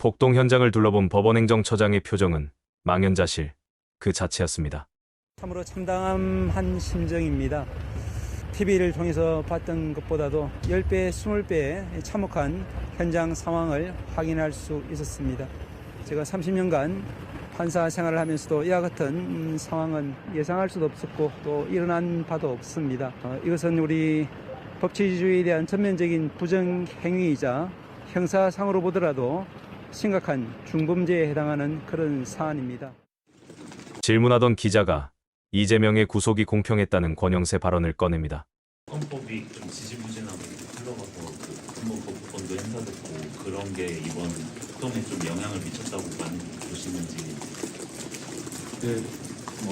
폭동 현장을 둘러본 법원행정처장의 표정은 망연자실 그 자체였습니다. 참으로 참담한 심정입니다. TV를 통해서 봤던 것보다도 10배, 20배의 참혹한 현장 상황을 확인할 수 있었습니다. 제가 30년간 판사 생활을 하면서도 이와 같은 상황은 예상할 수도 없었고 또 일어난 바도 없습니다. 이것은 우리 법치주의에 대한 전면적인 부정행위이자 형사상으로 보더라도 심각한 중범죄에 해당하는 그런 사안입니다. 질문하던 기자가 이재명의 구속이 공평했다는 권영세 발언을 꺼냅니다. 헌법이 좀 지지부진하게 흘러가서 한번 거부권도 행사됐고 그런 게 이번 폭동에 좀 영향을 미쳤다고 많이 보시는지. 네,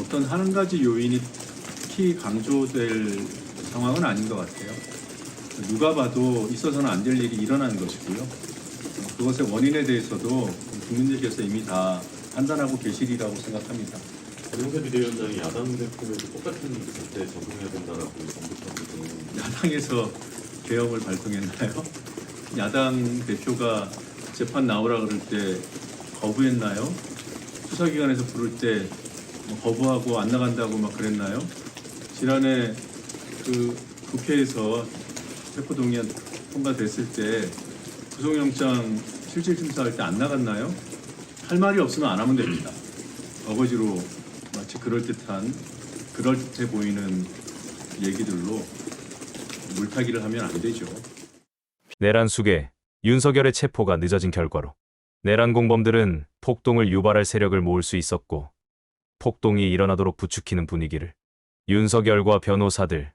어떤 한 가지 요인이 특히 강조될 상황은 아닌 것 같아요. 누가 봐도 있어서는 안 될 일이 일어난 것이고요. 그것의 원인에 대해서도 국민들께서 이미 다 판단하고 계시리라고 생각합니다. 권영세 비대위원장이 야당 대표에도 똑같은 자세에 적응해야 된다라고 언급하거든요. 야당에서 개혁을 발동했나요? 야당 대표가 재판 나오라 그럴 때 거부했나요? 수사기관에서 부를 때 거부하고 안 나간다고 막 그랬나요? 지난해 그 국회에서 체포동의안 통과됐을 때 구속영장 실질심사할 때 안 나갔나요? 할 말이 없으면 안 하면 됩니다. 어거지로 마치 그럴듯해 보이는 얘기들로 물타기를 하면 안 되죠. 내란 수계, 윤석열의 체포가 늦어진 결과로 내란 공범들은 폭동을 유발할 세력을 모을 수 있었고 폭동이 일어나도록 부추기는 분위기를 윤석열과 변호사들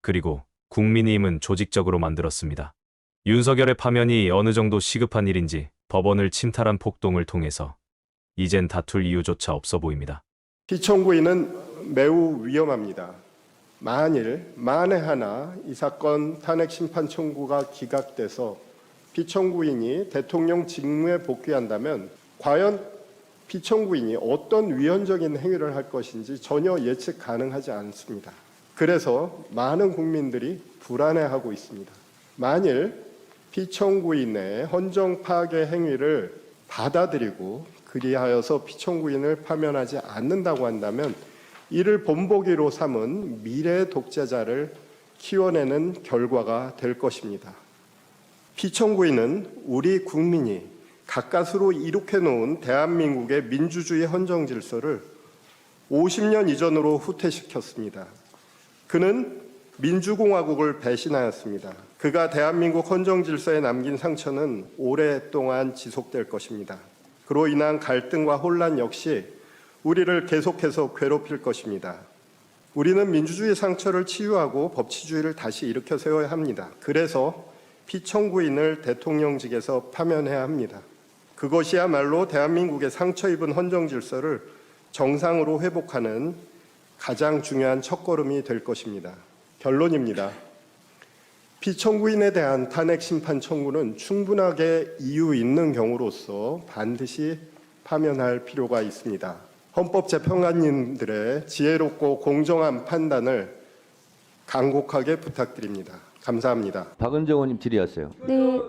그리고 국민의힘은 조직적으로 만들었습니다. 윤석열의 파면이 어느 정도 시급한 일인지 법원을 침탈한 폭동을 통해서 이젠 다툴 이유조차 없어 보입니다. 피청구인은 매우 위험합니다. 만에 하나 이 사건 탄핵 심판 청구가 기각돼서 피청구인이 대통령 직무에 복귀한다면 과연 피청구인이 어떤 위헌적인 행위를 할 것인지 전혀 예측 가능하지 않습니다. 그래서 많은 국민들이 불안해하고 있습니다. 만일 피청구인의 헌정 파괴 행위를 받아들이고 그리하여서 피청구인을 파면하지 않는다고 한다면 이를 본보기로 삼은 미래 독재자를 키워내는 결과가 될 것입니다. 피청구인은 우리 국민이 가까스로 이룩해 놓은 대한민국의 민주주의 헌정 질서를 50년 이전으로 후퇴시켰습니다. 그는 민주공화국을 배신하였습니다. 그가 대한민국 헌정 질서에 남긴 상처는 오랫동안 지속될 것입니다. 그로 인한 갈등과 혼란 역시 우리를 계속해서 괴롭힐 것입니다. 우리는 민주주의 상처를 치유하고 법치주의를 다시 일으켜 세워야 합니다. 그래서 피청구인을 대통령직에서 파면해야 합니다. 그것이야말로 대한민국의 상처 입은 헌정 질서를 정상으로 회복하는 가장 중요한 첫걸음이 될 것입니다. 결론입니다. 피청구인에 대한 탄핵 심판 청구는 충분하게 이유 있는 경우로서 반드시 파면할 필요가 있습니다. 헌법재판관님들의 지혜롭고 공정한 판단을 간곡하게 부탁드립니다. 감사합니다. 박은정 의원님 질의하세요. 네,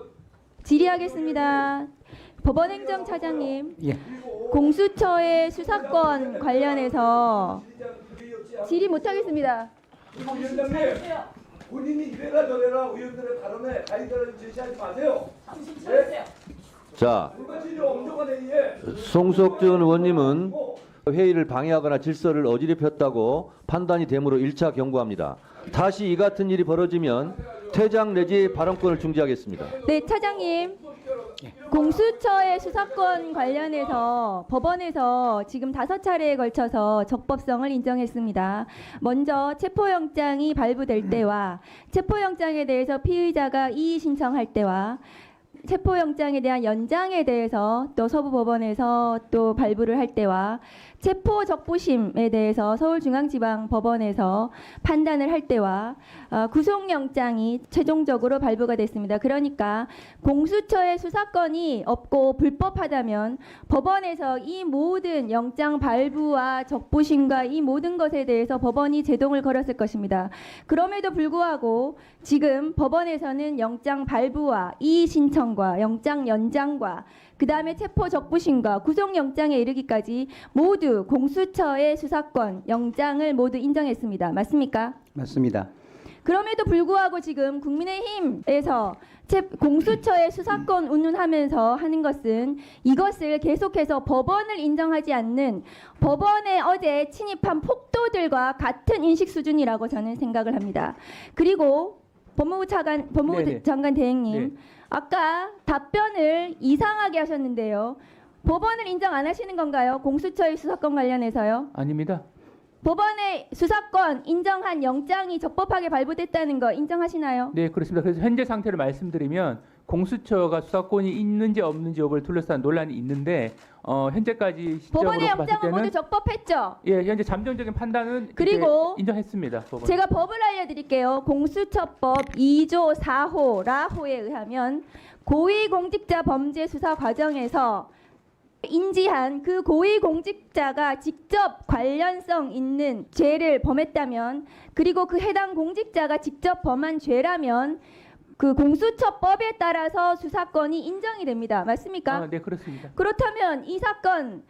질의하겠습니다. 법원행정차장님, 공수처의 수사권 관련해서 질의 못하겠습니다. 위원장님, 본인이 이래라 저래라 의원들의 발언에 가이드를 제시하지 마세요. 네? 자, 송석준 의원님은 회의를 방해하거나 질서를 어지럽혔다고 판단이 되므로 1차 경고합니다. 다시 이 같은 일이 벌어지면 퇴장 내지 발언권을 중지하겠습니다. 네, 차장님. 공수처의 수사권 관련해서 법원에서 지금 5차례에 걸쳐서 적법성을 인정했습니다. 먼저 체포영장이 발부될 때와 체포영장에 대해서 피의자가 이의 신청할 때와 체포영장에 대한 연장에 대해서 또 서부법원에서 또 발부를 할 때와 체포적부심에 대해서 서울중앙지방법원에서 판단을 할 때와 구속영장이 최종적으로 발부가 됐습니다. 그러니까 공수처의 수사권이 없고 불법하다면 법원에서 이 모든 영장 발부와 적부심과 이 모든 것에 대해서 법원이 제동을 걸었을 것입니다. 그럼에도 불구하고 지금 법원에서는 영장 발부와 이의 신청과 영장 연장과 그다음에 체포 적부심과 구속영장에 이르기까지 모두 공수처의 수사권, 영장을 모두 인정했습니다. 맞습니까? 맞습니다. 그럼에도 불구하고 지금 국민의힘에서 공수처의 수사권 운운하면서 하는 것은 이것을 계속해서 법원을 인정하지 않는 법원에 어제 침입한 폭도들과 같은 인식 수준이라고 저는 생각을 합니다. 그리고 법무부 네네. 장관 대행님, 네. 아까 답변을 이상하게 하셨는데요. 법원을 인정 안 하시는 건가요? 공수처의 수사권 관련해서요? 아닙니다. 법원의 수사권 인정한 영장이 적법하게 발부됐다는 거 인정하시나요? 네, 그렇습니다. 그래서 현재 상태를 말씀드리면 공수처가 수사권이 있는지 없는지 여부를 둘러싼 논란이 있는데 현재까지 시점으로 법원의 봤을 영장은 모두 때는 적법했죠. 예, 현재 잠정적인 판단은 그리고 이제 인정했습니다. 법원. 제가 법을 알려드릴게요. 공수처법 2조 4호 라호에 의하면 고위공직자 범죄 수사 과정에서 인지한 그 고위공직자가 직접 관련성 있는 죄를 범했다면, 그리고 그 해당 공직자가 직접 범한 죄라면 그 공수처법에 따라서 수사권이 인정이 됩니다. 맞습니까? 네, 그렇습니다. 그렇다면 이 사건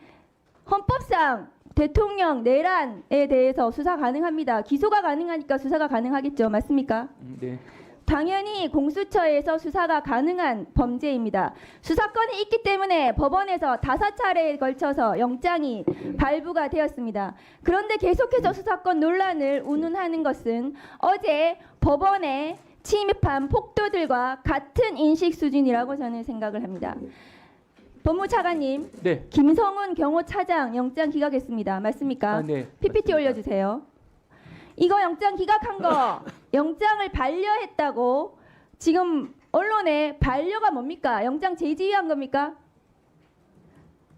헌법상 대통령 내란에 대해서 수사 가능합니다. 기소가 가능하니까 수사가 가능하겠죠. 맞습니까? 네. 당연히 공수처에서 수사가 가능한 범죄입니다. 수사권이 있기 때문에 법원에서 5차례에 걸쳐서 영장이 발부가 되었습니다. 그런데 계속해서 수사권 논란을 운운하는 것은 어제 법원에 침입한 폭도들과 같은 인식 수준이라고 저는 생각을 합니다. 법무차관님, 네. 김성훈 경호차장 영장 기각했습니다. 맞습니까? 네. PPT 올려주세요. 이거 영장 기각한 거 영장을 반려했다고 지금 언론에 반려가 뭡니까? 영장 제지한 겁니까?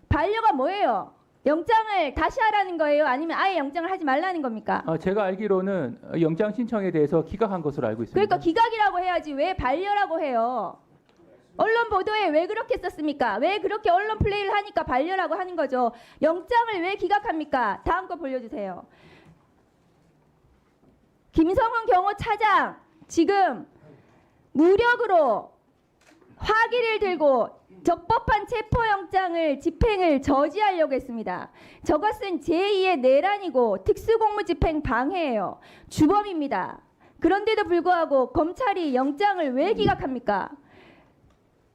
반려가 뭐예요? 영장을 다시 하라는 거예요? 아니면 아예 영장을 하지 말라는 겁니까? 제가 알기로는 영장 신청에 대해서 기각한 것으로 알고 있습니다. 그러니까 기각이라고 해야지 왜 반려라고 해요? 언론 보도에 왜 그렇게 썼습니까? 왜 그렇게 언론 플레이를 하니까 반려라고 하는 거죠? 영장을 왜 기각합니까? 다음 거 보여주세요. 김성훈 경호차장 지금 무력으로 화기를 들고 적법한 체포영장을 집행을 저지하려고 했습니다. 저것은 제2의 내란이고 특수공무집행 방해예요. 주범입니다. 그런데도 불구하고 검찰이 영장을 왜 기각합니까?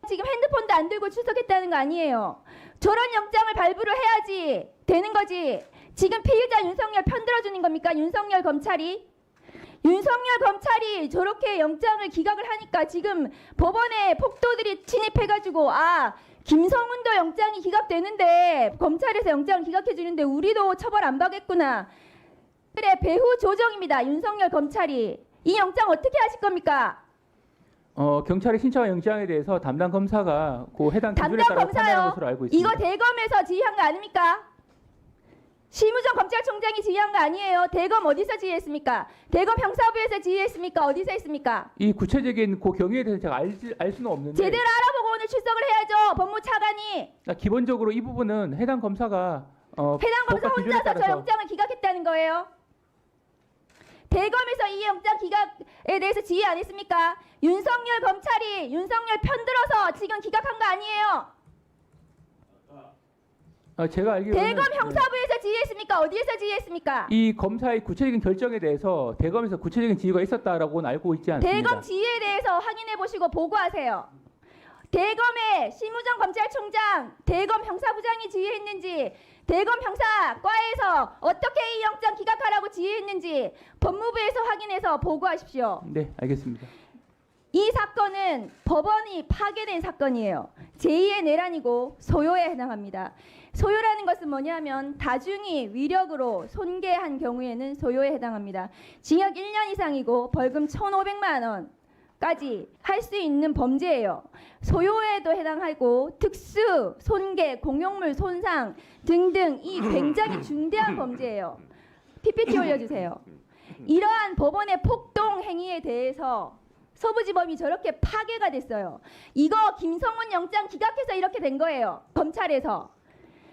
지금 핸드폰도 안 들고 출석했다는 거 아니에요. 저런 영장을 발부를 해야지 되는 거지. 지금 피의자 윤석열 편들어주는 겁니까? 윤석열 검찰이 저렇게 영장을 기각을 하니까 지금 법원에 폭도들이 침입해가지고 김성훈도 영장이 기각되는데 검찰에서 영장을 기각해주는데 우리도 처벌 안 받겠구나. 그래, 배후 조정입니다. 윤석열 검찰이. 이 영장 어떻게 하실 겁니까? 경찰의 신청한 영장에 대해서 담당 검사가 그 해당 기준에 담당 따라 판단한 검사요. 것으로 알고 있습니다. 이거 대검에서 지휘한 거 아닙니까? 심우정 검찰총장이 지휘한 거 아니에요. 대검 어디서 지휘했습니까? 대검 형사부에서 지휘했습니까? 어디서 했습니까? 이 구체적인 그 경위에 대해서 제가 알 수는 없는데 제대로 알아보고 오늘 출석을 해야죠. 법무차관이. 기본적으로 이 부분은 해당 검사가 해당 검사 법과 기준에 혼자서 저 따라서 영장을 기각했다는 거예요. 대검에서 이 영장 기각에 대해서 지휘 안 했습니까? 윤석열 검찰이 윤석열 편들어서 지금 기각한 거 아니에요. 제가 알기로는 대검 형사부에서 지휘했습니까? 어디에서 지휘했습니까? 이 검사의 구체적인 결정에 대해서 대검에서 구체적인 지휘가 있었다라고는 알고 있지 않습니다. 대검 지휘에 대해서 확인해 보시고 보고하세요. 대검의 심우정 검찰총장, 대검 형사부장이 지휘했는지, 대검 형사과에서 어떻게 이 영장 기각하라고 지휘했는지 법무부에서 확인해서 보고하십시오. 네, 알겠습니다. 이 사건은 법원이 파괴된 사건이에요. 제2의 내란이고 소요에 해당합니다. 소요라는 것은 뭐냐면 다중이 위력으로 손괴한 경우에는 소요에 해당합니다. 징역 1년 이상이고 벌금 1,500만 원까지 할 수 있는 범죄예요. 소요에도 해당하고 특수, 손괴, 공용물 손상 등등 이 굉장히 중대한 범죄예요. PPT 올려주세요. 이러한 법원의 폭동 행위에 대해서 서부지법이 저렇게 파괴가 됐어요. 이거 김성훈 영장 기각해서 이렇게 된 거예요. 검찰에서.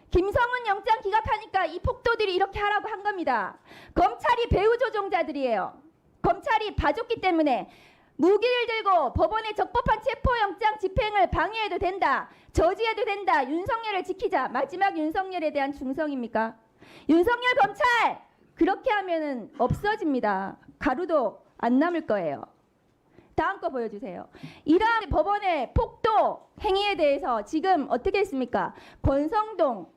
김성훈 영장 기각하니까 이 폭도들이 이렇게 하라고 한 겁니다. 검찰이 배후 조종자들이에요. 검찰이 봐줬기 때문에 무기를 들고 법원의 적법한 체포영장 집행을 방해해도 된다. 저지해도 된다. 윤석열을 지키자. 마지막 윤석열에 대한 중성입니까? 윤석열 검찰 그렇게 하면은 없어집니다. 가루도 안 남을 거예요. 다음 거 보여주세요. 이러한 법원의 폭도 행위에 대해서 지금 어떻게 했습니까? 권성동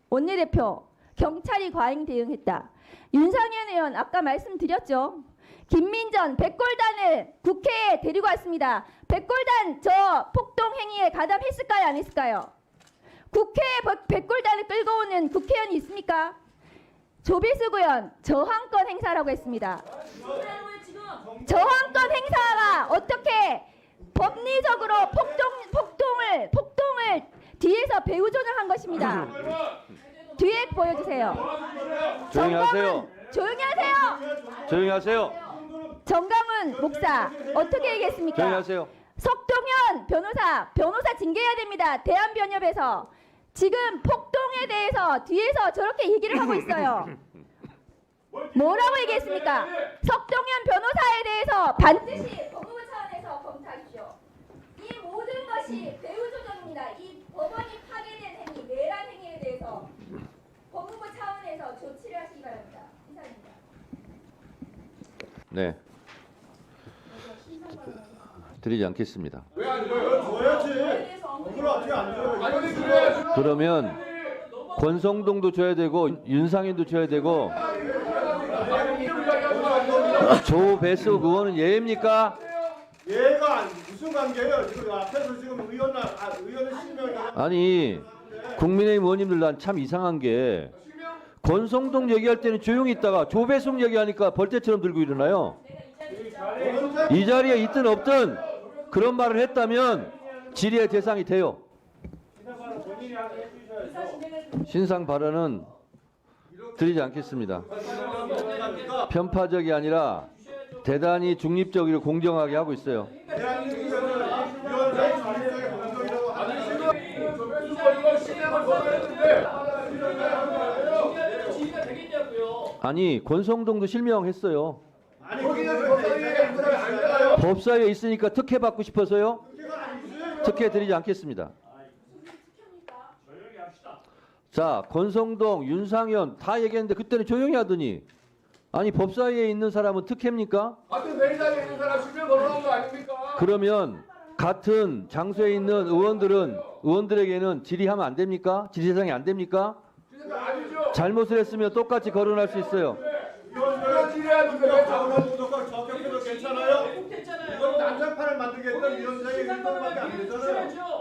원내대표 경찰이 과잉 대응했다. 윤상현 의원 아까 말씀드렸죠. 김민전 백골단을 국회에 데리고 왔습니다. 백골단 저 폭동 행위에 가담했을까요? 안 했을까요? 국회에 백골단을 끌고 오는 국회의원이 있습니까? 조비수 의원 저항권 행사라고 했습니다. 저항권 행사가 어떻게 법리적으로 폭동을 뒤에서 배후 조정한 것입니다. 뒤에 보여주세요. 조용히 하세요. 조용히 하세요. 조용히 하세요. 정강훈 목사 어떻게 얘기했습니까? 조용히 하세요. 석동현 변호사 징계해야 됩니다. 대한변협에서 지금 폭동에 대해서 뒤에서 저렇게 얘기를 하고 있어요. 뭐라고 얘기했습니까? 석동현 변호사에 대해서 반드시 법무부 차원에서 검토하십시오. 이 모든 것이 배후 조정입니다. 이 법원이 파괴된 행위, 내란 행위에 대해서 법무부 차원에서 조치를 하시기 바랍니다. 이상입니다. 네. 드리지 않겠습니다. 그러면 권성동도 줘야 되고 윤상현도 줘야 되고 조배수 의원은 예입니까? 얘가 무슨 관계예요? 지금 앞에서 지금 의원을 실명이 아니 국민의힘 의원님들 난 참 이상한 게 권성동 얘기할 때는 조용히 있다가 조배숙 얘기하니까 벌떼처럼 들고 일어나요. 이 자리에 있든 없든 그런 말을 했다면 질의의 대상이 돼요. 신상 발언은 드리지 않겠습니다. 편파적이 아니라 대단히 중립적이고 공정하게 하고 있어요. 아니 권성동도 실명했어요. 법사위에 있으니까 특혜 받고 싶어서요. 특혜 드리지 않겠습니다. 자, 권성동, 윤상현 다 얘기했는데 그때는 조용히 하더니 아니 법사위에 있는 사람은 특혜입니까? 같은 회의장에 있는 사람 실명 거론한 거 아닙니까? 그러면 같은 장소에 있는 의원들에게는 질의하면 안 됩니까? 질의 대상이 안 됩니까? 아니죠. 잘못을 했으면 똑같이 거론할 수 있어요. 이건 질의해야지 왜 자꾸 저격해도 괜찮아요? 이건 난장판을 만들겠다는 위원장의 의견밖에 안 되잖아요.